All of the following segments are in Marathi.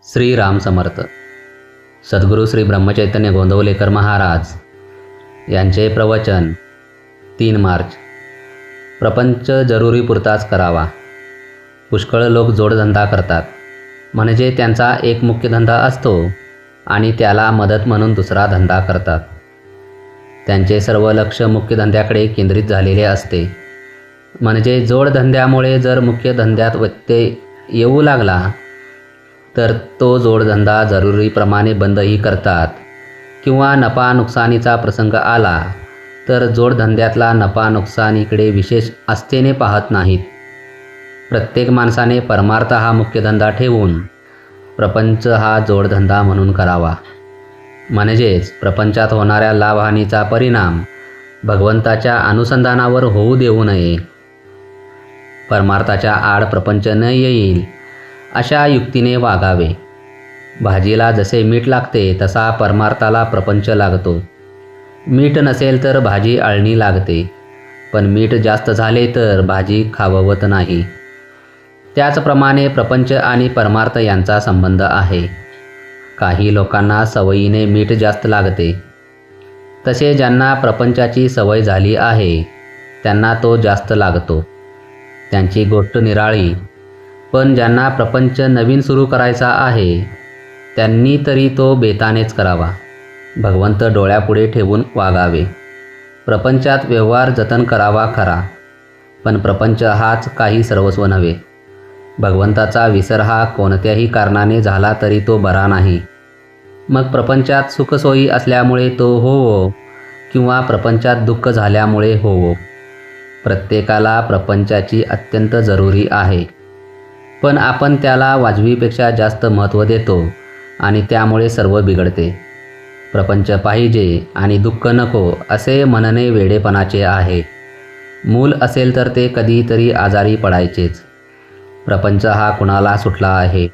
श्रीराम समर्थ. सद्गुरू श्री ब्रह्मचैतन्य गोंदवलेकर महाराज यांचे प्रवचन 3 मार्च. प्रपंच जरुरी पुरताच करावा. पुष्कळ लोक जोडधंदा करतात, म्हणजे त्यांचा एक मुख्य धंदा असतो आणि त्याला मदत म्हणून दुसरा धंदा करतात. त्यांचे सर्व लक्ष मुख्य धंद्याकडे केंद्रित झालेले असते. म्हणजे जोडधंद्यामुळे जर मुख्य धंद्यात व्यत्यय येऊ लागला तर तो जोडधंदा जरुरीप्रमाणे बंदही करतात, किंवा नफा नुकसानीचा प्रसंग आला तर जोडधंद्यातला नफा नुकसानीकडे विशेष आस्थेने पाहत नाहीत. प्रत्येक माणसाने परमार्थ हा मुख्य धंदा ठेवून प्रपंच हा जोडधंदा म्हणून करावा. म्हणजेच प्रपंचात होणाऱ्या लाभहानीचा परिणाम भगवंताच्या अनुसंधानावर होऊ देऊ नये. परमार्थाच्या आड प्रपंच न येईल अशा युक्तीने वागावे. भाजीला जसे मीठ लागते तसा परमार्थाला प्रपंच लागतो. मीठ नसेल तर भाजी अळणी लागते, पण मीठ जास्त झाले तर भाजी खाववत नाही. त्याचप्रमाणे प्रपंच आणि परमार्थ यांचा संबंध आहे. काही लोकांना सवयीने मीठ जास्त लागते, तसे ज्यांना प्रपंचाची सवय झाली आहे त्यांना तो जास्त लागतो. त्यांची गोष्ट निराळी. पण ज्यांना प्रपंच नवीन सुरू करायचा आहे त्यांनी तरी तो बेतानेच करावा. भगवंत डोळ्यापुढे ठेवून वागावे. प्रपंचात व्यवहार जतन करावा खरा, पण प्रपंच हाच काही सर्वस्व नव्हे. भगवंताचा विसर हा कोणत्याही कारणाने झाला तरी तो बरा नाही. मग प्रपंचात सुखसोयी असल्यामुळे तो होवो, किंवा प्रपंचात दुःख झाल्यामुळे होवो, प्रत्येकाला प्रपंचाची अत्यंत जरुरी आहे. पण आपण त्याला वाजवीपेक्षा जास्त महत्त्व देतो आणि त्यामुळे सर्व बिघडते. प्रपंच पाहिजे आणि दुःख नको असे म्हणणे वेडेपणाचे आहे. मूल असेल तर ते कधीतरी आजारी पडायचेच. प्रपंच हा कुणाला सुटला आहे?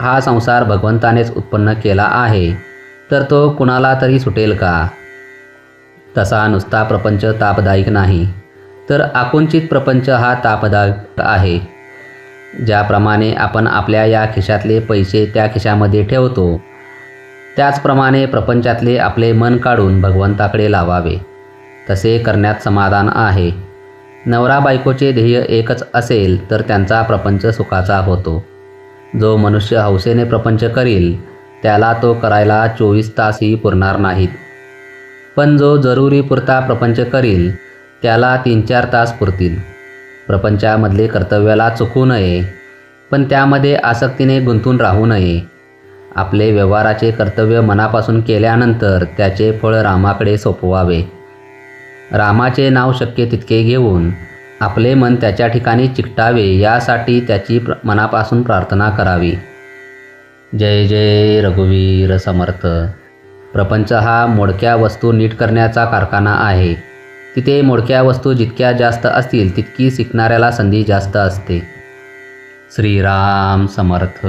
हा संसार भगवंतानेच उत्पन्न केला आहे, तर तो कुणाला तरी सुटेल का? तसा नुसता प्रपंच तापदायक नाही, तर आकुंचित प्रपंच हा तापदायक आहे. ज्याप्रमाणे आपण आपल्या या खिशातले पैसे त्या खिशामध्ये ठेवतो, त्याचप्रमाणे प्रपंचातले आपले मन काढून भगवंताकडे लावावे. तसे करण्यात समाधान आहे. नवरा बायकोचे ध्येय एकच असेल तर त्यांचा प्रपंच सुखाचा होतो. जो मनुष्य हौसेने प्रपंच करील त्याला तो करायला 24 तासही पुरणार नाहीत. पण जो जरुरी पुरता प्रपंच करील त्याला 3-4 तास पुरतील. प्रपंचामधले कर्तव्याला चुकू नये, पण त्यामध्ये आसक्तीने गुंतून राहू नये. आपले व्यवहाराचे कर्तव्य मनापासून केल्यानंतर त्याचे फळ रामाकडे सोपवावे. रामाचे नाव शक्य तितके घेऊन आपले मन त्याच्या ठिकाणी चिकटावे, यासाठी त्याची मनापासून प्रार्थना करावी. जय जय रघुवीर समर्थ. प्रपंच हा मोडक्या वस्तू नीट करण्याचा कारखाना आहे. तिथे मोडक्या वस्तू जितक्या जास्त असतील तितकी शिकणाऱ्याला संधी जास्त असते. श्रीराम समर्थ.